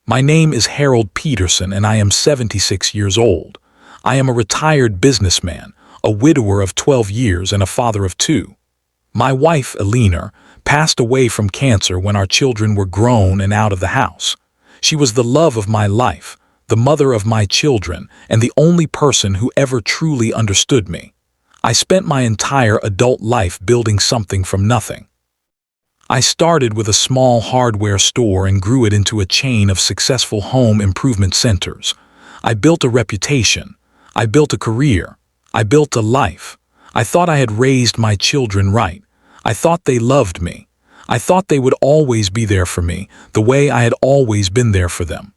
My name is Harold Peterson and I am 76 years old. I am a retired businessman, a widower of 12 years and a father of 2. My wife, Eleanor, passed away from cancer when our children were grown and out of the house. She was the love of my life, the mother of my children, and the only person who ever truly understood me. I spent my entire adult life building something from nothing. I started with a small hardware store and grew it into a chain of successful home improvement centers. I built a reputation. I built a career. I built a life. I thought I had raised my children right. I thought they loved me. I thought they would always be there for me, the way I had always been there for them.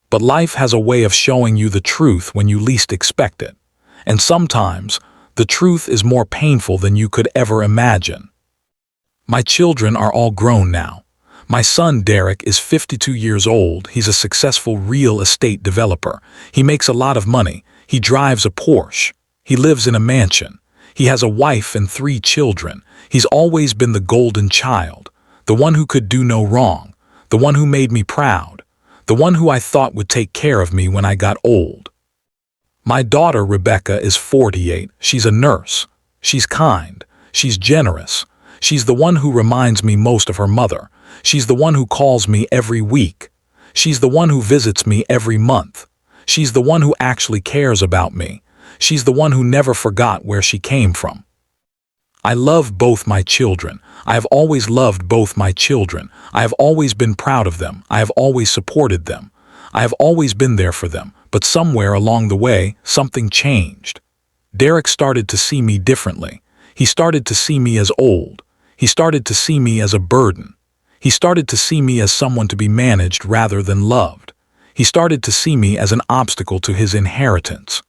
But life has a way of showing you the truth when you least expect it. And sometimes, the truth is more painful than you could ever imagine. My children are all grown now. My son Derek is 52 years old. He's a successful real estate developer. He makes a lot of money. He drives a Porsche. He lives in a mansion. He has a wife and 3 children. He's always been the golden child, the one who could do no wrong, the one who made me proud, the one who I thought would take care of me when I got old. My daughter Rebecca is 48. She's a nurse. She's kind. She's generous. She's the one who reminds me most of her mother. She's the one who calls me every week. She's the one who visits me every month. She's the one who actually cares about me. She's the one who never forgot where she came from. I love both my children. I have always loved both my children. I have always been proud of them. I have always supported them. I have always been there for them. But somewhere along the way, something changed. Derek started to see me differently. He started to see me as old. He started to see me as a burden. He started to see me as someone to be managed rather than loved. He started to see me as an obstacle to his inheritance.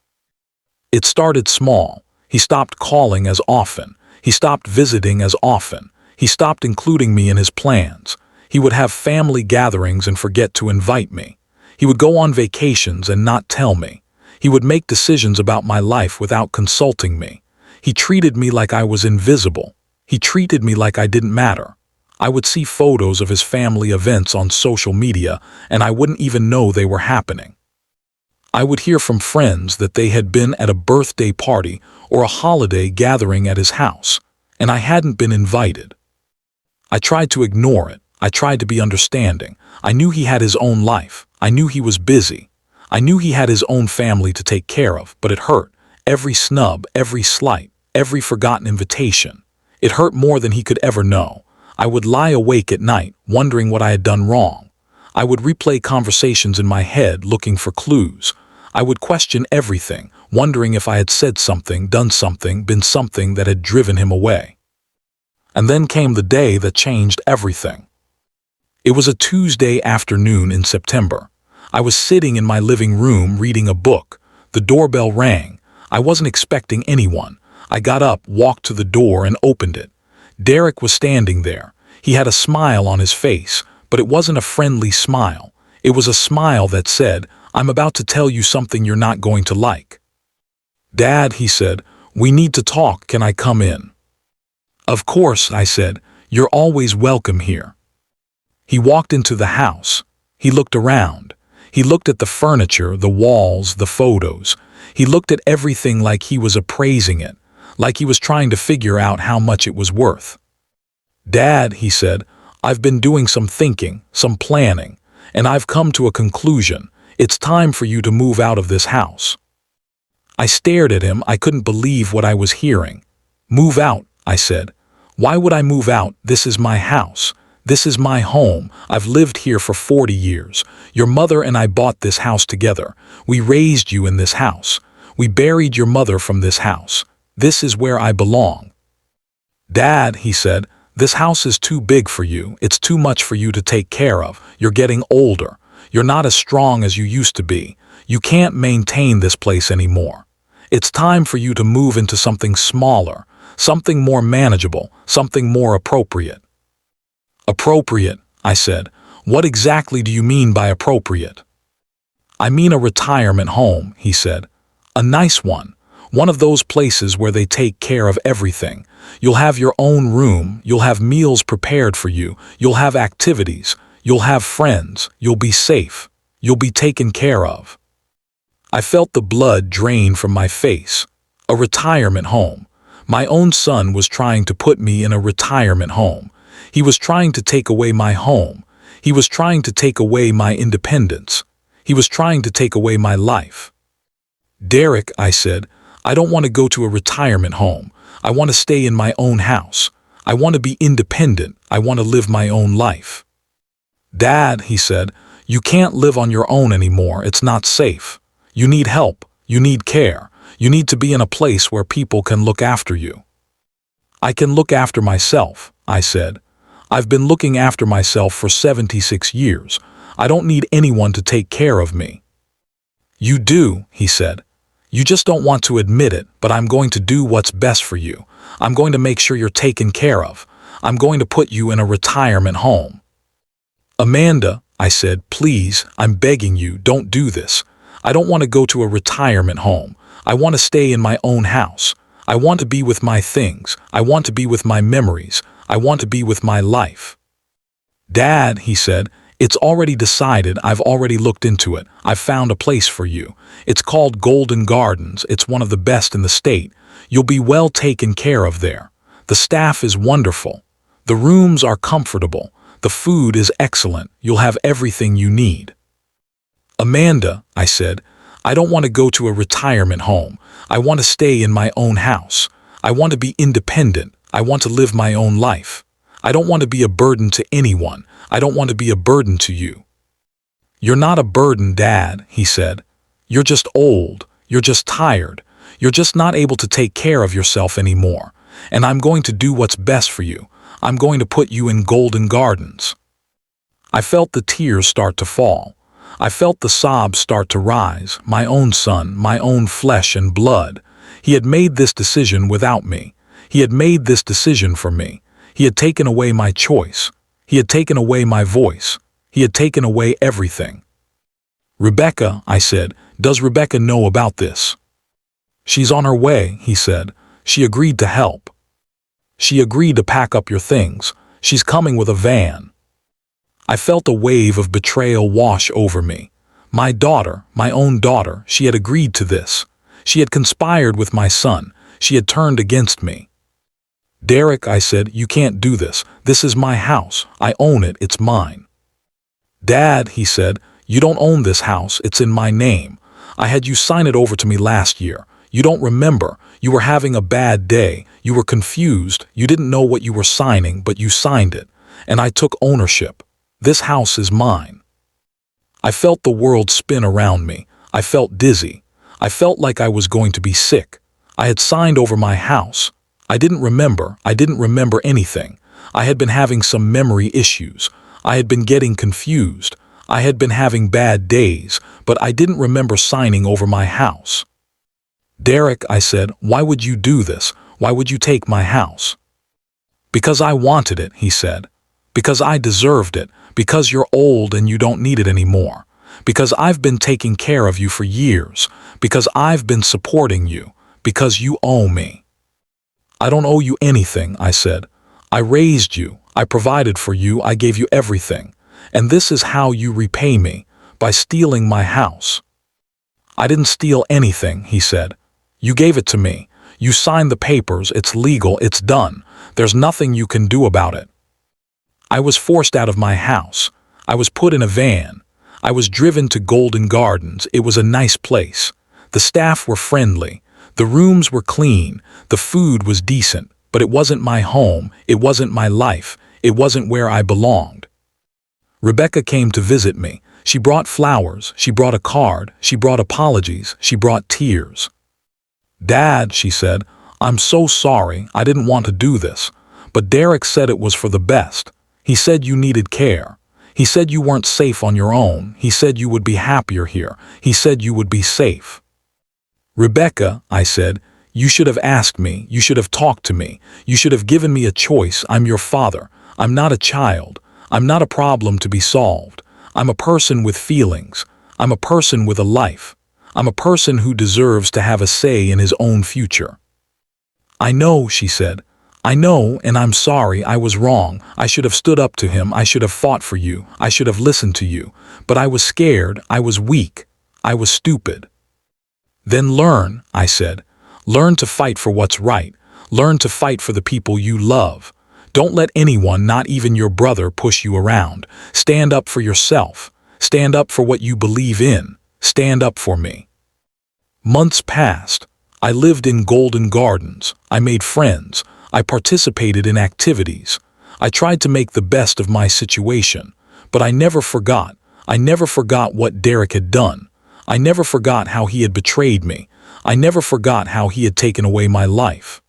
It started small. He stopped calling as often. He stopped visiting as often. He stopped including me in his plans. He would have family gatherings and forget to invite me. He would go on vacations and not tell me. He would make decisions about my life without consulting me. He treated me like I was invisible. He treated me like I didn't matter. I would see photos of his family events on social media and I wouldn't even know they were happening. I would hear from friends that they had been at a birthday party or a holiday gathering at his house, and I hadn't been invited. I tried to ignore it. I tried to be understanding. I knew he had his own life. I knew he was busy. I knew he had his own family to take care of, but it hurt. Every snub, every slight, every forgotten invitation. It hurt more than he could ever know. I would lie awake at night, wondering what I had done wrong. I would replay conversations in my head, looking for clues. I would question everything, wondering if I had said something, done something, been something that had driven him away. And then came the day that changed everything. It was a Tuesday afternoon in September. I was sitting in my living room reading a book. The doorbell rang. I wasn't expecting anyone. I got up, walked to the door, and opened it. Derek was standing there. He had a smile on his face, but it wasn't a friendly smile. It was a smile that said, "I'm about to tell you something you're not going to like." "Dad," he said, "we need to talk. Can I come in?" "Of course," I said. "You're always welcome here." He walked into the house. He looked around. He looked at the furniture, the walls, the photos. He looked at everything like he was appraising it, like he was trying to figure out how much it was worth. "Dad," he said, "I've been doing some thinking, some planning, and I've come to a conclusion. It's time for you to move out of this house." I stared at him. I couldn't believe what I was hearing. "Move out," I said. "Why would I move out? This is my house. This is my home. I've lived here for 40 years. Your mother and I bought this house together. We raised you in this house. We buried your mother from this house. This is where I belong." "Dad," he said, "this house is too big for you. It's too much for you to take care of. You're getting older. You're not as strong as you used to be. You can't maintain this place anymore. It's time for you to move into something smaller, something more manageable, something more appropriate." "Appropriate," I said. "What exactly do you mean by appropriate?" "I mean a retirement home," he said. "A nice one. One of those places where they take care of everything. You'll have your own room. You'll have meals prepared for you. You'll have activities. You'll have friends. You'll be safe. You'll be taken care of. I felt the blood drain from my face. A retirement home. My own son was trying to put me in a retirement home. He was trying to take away my home. He was trying to take away my independence. He was trying to take away my life. Derek, I said, I don't want to go to a retirement home. I want to stay in my own house. I want to be independent. I want to live my own life. Dad, he said, you can't live on your own anymore. It's not safe. You need help. You need care. You need to be in a place where people can look after you. I can look after myself, I said. I've been looking after myself for 76 years. I don't need anyone to take care of me. You do, he said. You just don't want to admit it, but I'm going to do what's best for you. I'm going to make sure you're taken care of. I'm going to put you in a retirement home. Amanda, I said, please, I'm begging you, don't do this. I don't want to go to a retirement home. I want to stay in my own house. I want to be with my things. I want to be with my memories. I want to be with my life. Dad, he said, it's already decided. I've already looked into it. I've found a place for you. It's called Golden Gardens. It's one of the best in the state. You'll be well taken care of there. The staff is wonderful. The rooms are comfortable. The food is excellent. You'll have everything you need. Amanda, I said, I don't want to go to a retirement home. I want to stay in my own house. I want to be independent. I want to live my own life. I don't want to be a burden to anyone. I don't want to be a burden to you. You're not a burden, Dad, he said. You're just old. You're just tired. You're just not able to take care of yourself anymore. And I'm going to do what's best for you. I'm going to put you in Golden Gardens. I felt the tears start to fall. I felt the sobs start to rise. My own son, my own flesh and blood. He had made this decision without me. He had made this decision for me. He had taken away my choice. He had taken away my voice. He had taken away everything. Rebecca, I said, does Rebecca know about this? She's on her way, he said. She agreed to help. She agreed to pack up your things. She's coming with a van. I felt a wave of betrayal wash over me. My daughter, my own daughter, she had agreed to this. She had conspired with my son. She had turned against me. Derek, I said, you can't do this. This is my house. I own it. It's mine. Dad, he said, you don't own this house. It's in my name. I had you sign it over to me last year. You don't remember. You were having a bad day. You were confused. You didn't know what you were signing, but you signed it. And I took ownership. This house is mine. I felt the world spin around me. I felt dizzy. I felt like I was going to be sick. I had signed over my house. I didn't remember anything. I had been having some memory issues. I had been getting confused. I had been having bad days, but I didn't remember signing over my house. Derek, I said, why would you do this? Why would you take my house? Because I wanted it, he said. Because I deserved it. Because you're old and you don't need it anymore. Because I've been taking care of you for years. Because I've been supporting you. Because you owe me. I don't owe you anything, I said. I raised you. I provided for you. I gave you everything. And this is how you repay me, by stealing my house. I didn't steal anything, he said. You gave it to me. You signed the papers. It's legal. It's done. There's nothing you can do about it. I was forced out of my house. I was put in a van. I was driven to Golden Gardens. It was a nice place. The staff were friendly. The rooms were clean. The food was decent. But it wasn't my home. It wasn't my life. It wasn't where I belonged. Rebecca came to visit me. She brought flowers. She brought a card. She brought apologies. She brought tears. Dad, she said, I'm so sorry. I didn't want to do this. But Derek said it was for the best. He said you needed care. He said you weren't safe on your own. He said you would be happier here. He said you would be safe. Rebecca, I said, you should have asked me. You should have talked to me. You should have given me a choice. I'm your father. I'm not a child. I'm not a problem to be solved. I'm a person with feelings. I'm a person with a life. I'm a person who deserves to have a say in his own future. I know, she said. I know, and I'm sorry, I was wrong. I should have stood up to him. I should have fought for you. I should have listened to you. But I was scared. I was weak. I was stupid. Then learn, I said. Learn to fight for what's right. Learn to fight for the people you love. Don't let anyone, not even your brother, push you around. Stand up for yourself. Stand up for what you believe in. Stand up for me. Months passed. I lived in Golden Gardens. I made friends. I participated in activities. I tried to make the best of my situation. But I never forgot. I never forgot what Derek had done. I never forgot how he had betrayed me. I never forgot how he had taken away my life.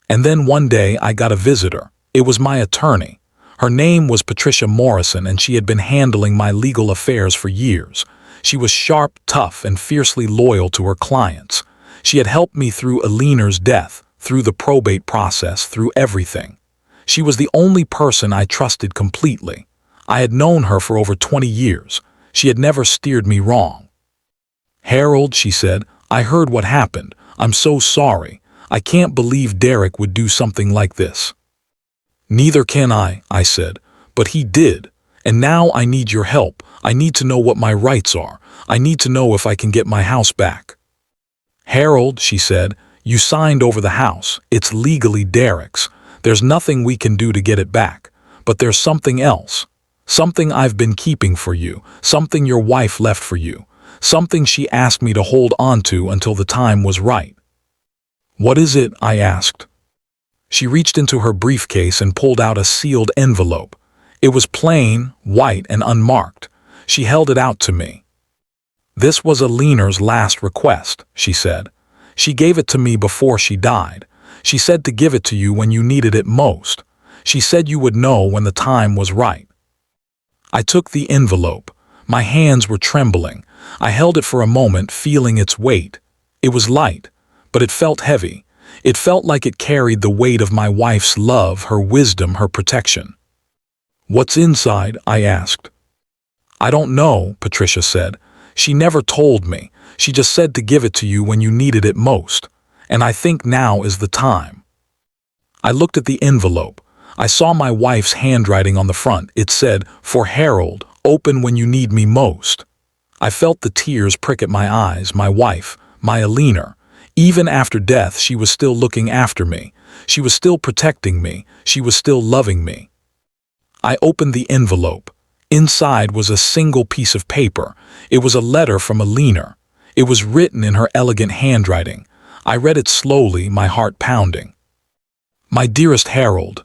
And then one day I got a visitor. It was my attorney. Her name was Patricia Morrison, and she had been handling my legal affairs for years. She was sharp, tough, and fiercely loyal to her clients. She had helped me through Alina's death, through the probate process, through everything. She was the only person I trusted completely. I had known her for over 20 years. She had never steered me wrong. "Harold," she said, "I heard what happened. I'm so sorry. I can't believe Derek would do something like this." "Neither can I said, "but he did. And now I need your help. I need to know what my rights are. I need to know if I can get my house back." "Harold," she said, "you signed over the house. It's legally Derek's. There's nothing we can do to get it back. But there's something else. Something I've been keeping for you. Something your wife left for you. Something she asked me to hold on to until the time was right." "What is it?" I asked. She reached into her briefcase and pulled out a sealed envelope. It was plain, white, and unmarked. She held it out to me. "This was Alina's last request," she said. "She gave it to me before she died. She said to give it to you when you needed it most. She said you would know when the time was right." I took the envelope. My hands were trembling. I held it for a moment, feeling its weight. It was light, but it felt heavy. It felt like it carried the weight of my wife's love, her wisdom, her protection. "What's inside?" I asked. "I don't know," Patricia said. "She never told me. She just said to give it to you when you needed it most. And I think now is the time." I looked at the envelope. I saw my wife's handwriting on the front. It said, "For Harold, open when you need me most." I felt the tears prick at my eyes. My wife, my Alina. Even after death, she was still looking after me. She was still protecting me. She was still loving me. I opened the envelope. Inside was a single piece of paper. It was a letter from Alina. It was written in her elegant handwriting. I read it slowly, my heart pounding. "My dearest Harold,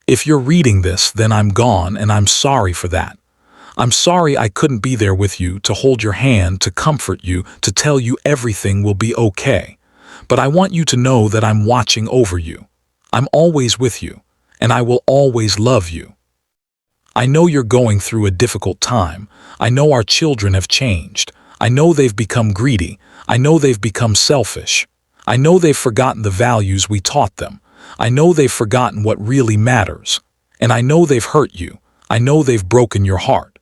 if you're reading this, then I'm gone, and I'm sorry for that. I'm sorry I couldn't be there with you, to hold your hand, to comfort you, to tell you everything will be okay. But I want you to know that I'm watching over you. I'm always with you, and I will always love you. I know you're going through a difficult time. I know our children have changed. I know they've become greedy. I know they've become selfish. I know they've forgotten the values we taught them. I know they've forgotten what really matters. And I know they've hurt you. I know they've broken your heart.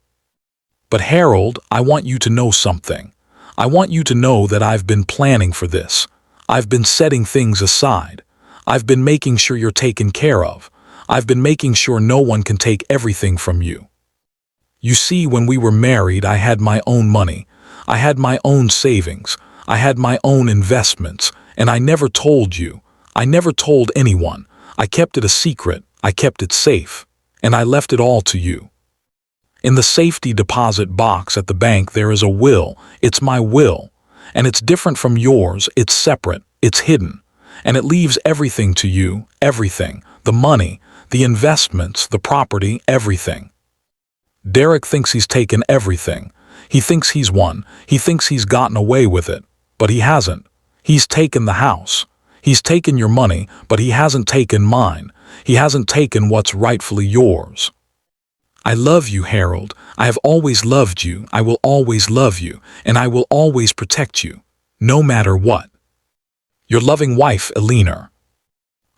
But Harold, I want you to know something. I want you to know that I've been planning for this. I've been setting things aside. I've been making sure you're taken care of. I've been making sure no one can take everything from you. You see, when we were married, I had my own money. I had my own savings. I had my own investments. And I never told you. I never told anyone. I kept it a secret. I kept it safe. And I left it all to you. In the safety deposit box at the bank there is a will. It's my will. And it's different from yours. It's separate. It's hidden. And it leaves everything to you. Everything. The money, the investments, the property, everything. Derek thinks he's taken everything. He thinks he's won. He thinks he's gotten away with it. But he hasn't. He's taken the house. He's taken your money, but he hasn't taken mine. He hasn't taken what's rightfully yours. I love you, Harold. I have always loved you. I will always love you, and I will always protect you, no matter what. Your loving wife, Alina.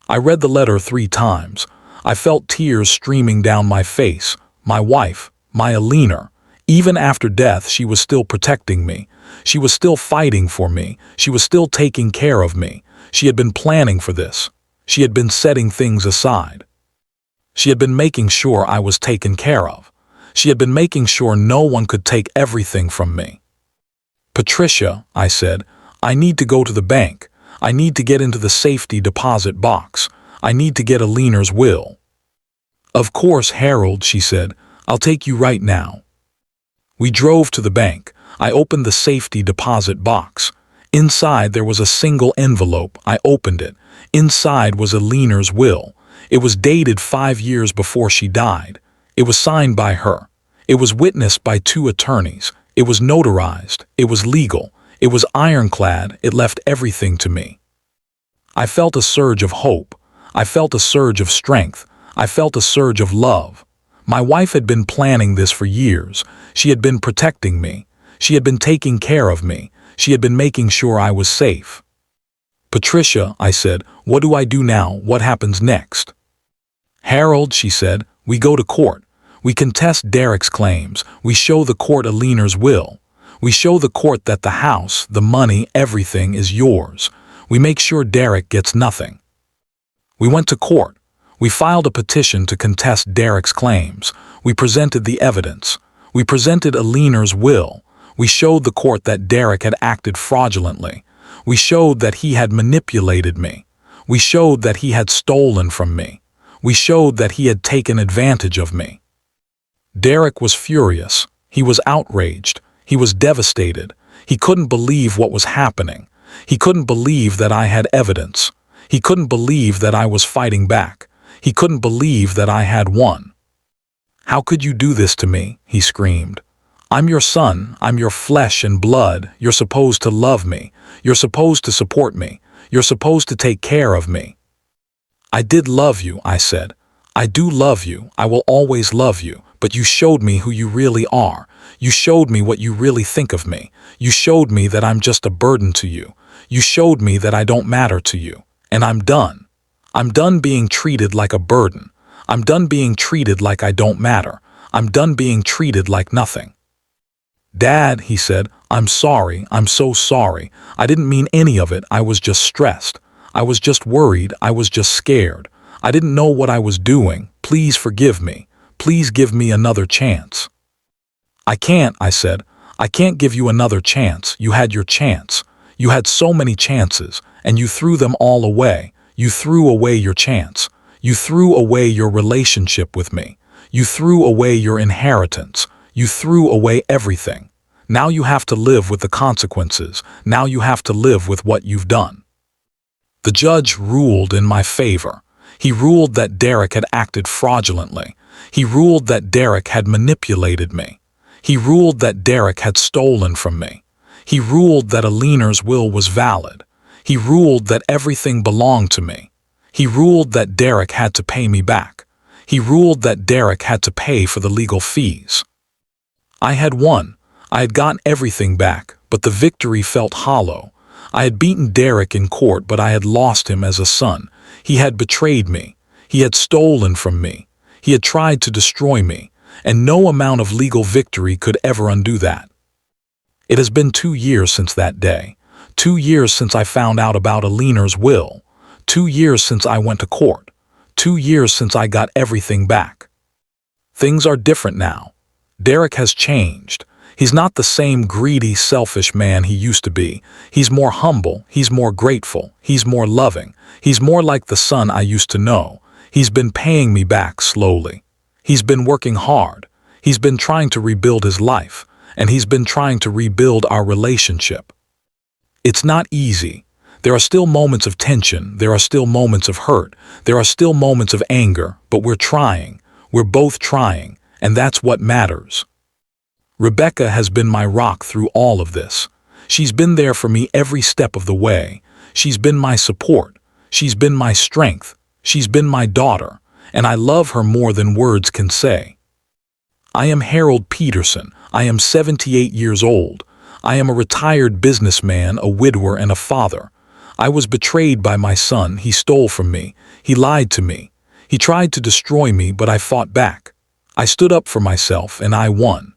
I read the letter 3 times. I felt tears streaming down my face. My wife, my Alina. Even after death, she was still protecting me. She was still fighting for me. She was still taking care of me. She had been planning for this. She had been setting things aside. She had been making sure I was taken care of. She had been making sure no one could take everything from me. "Patricia," I said, "I need to go to the bank. I need to get into the safety deposit box. I need to get Alina's will." "Of course, Harold," she said. "I'll take you right now." We drove to the bank. I opened the safety deposit box. Inside there was a single envelope. I opened it. Inside was Alina's will. It was dated 5 years before she died. It was signed by her. It was witnessed by 2 attorneys. It was notarized. It was legal. It was ironclad. It left everything to me. I felt a surge of hope. I felt a surge of strength. I felt a surge of love. My wife had been planning this for years. She had been protecting me. She had been taking care of me. She had been making sure I was safe. "Patricia," I said, "what do I do now? What happens next?" "Harold," she said, "we go to court. We contest Derek's claims. We show the court Alina's will. We show the court that the house, the money, everything is yours. We make sure Derek gets nothing." We went to court. We filed a petition to contest Derek's claims. We presented the evidence. We presented Alina's will. We showed the court that Derek had acted fraudulently. We showed that he had manipulated me. We showed that he had stolen from me. We showed that he had taken advantage of me. Derek was furious. He was outraged. He was devastated. He couldn't believe what was happening. He couldn't believe that I had evidence. He couldn't believe that I was fighting back. He couldn't believe that I had won. "How could you do this to me?" he screamed. "I'm your son. I'm your flesh and blood. You're supposed to love me. You're supposed to support me. You're supposed to take care of me." "I did love you," I said. "I do love you. I will always love you. But you showed me who you really are. You showed me what you really think of me. You showed me that I'm just a burden to you. You showed me that I don't matter to you. And I'm done. I'm done being treated like a burden. I'm done being treated like I don't matter. I'm done being treated like nothing." "Dad," he said, "I'm sorry. I'm so sorry. I didn't mean any of it. I was just stressed. I was just worried. I was just scared. I didn't know what I was doing. Please forgive me. Please give me another chance." "I can't," I said. "I can't give you another chance. You had your chance. You had so many chances, and you threw them all away. You threw away your chance. You threw away your relationship with me. You threw away your inheritance. You threw away everything. Now you have to live with the consequences. Now you have to live with what you've done." The judge ruled in my favor. He ruled that Derek had acted fraudulently. He ruled that Derek had manipulated me. He ruled that Derek had stolen from me. He ruled that Alina's will was valid. He ruled that everything belonged to me. He ruled that Derek had to pay me back. He ruled that Derek had to pay for the legal fees. I had won. I had gotten everything back, but the victory felt hollow. I had beaten Derek in court, but I had lost him as a son. He had betrayed me. He had stolen from me. He had tried to destroy me, and no amount of legal victory could ever undo that. It has been 2 years since that day. 2 years since I found out about Alina's will. 2 years since I went to court. 2 years since I got everything back. Things are different now. Derek has changed. He's not the same greedy, selfish man he used to be. He's more humble. He's more grateful. He's more loving. He's more like the son I used to know. He's been paying me back slowly. He's been working hard. He's been trying to rebuild his life, and he's been trying to rebuild our relationship. It's not easy. There are still moments of tension. There are still moments of hurt. There are still moments of anger, but we're trying. We're both trying, and that's what matters. Rebecca has been my rock through all of this. She's been there for me every step of the way. She's been my support. She's been my strength. She's been my daughter, and I love her more than words can say. I am Harold Peterson. I am 78 years old. I am a retired businessman, a widower, and a father. I was betrayed by my son. He stole from me. He lied to me. He tried to destroy me, but I fought back. I stood up for myself, and I won.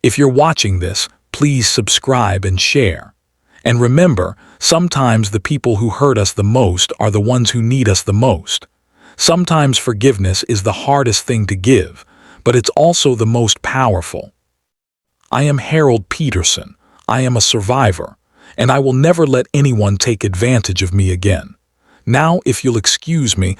If you're watching this, please subscribe and share. And remember, sometimes the people who hurt us the most are the ones who need us the most. Sometimes forgiveness is the hardest thing to give, but it's also the most powerful. I am Harold Peterson. I am a survivor, and I will never let anyone take advantage of me again. Now, if you'll excuse me,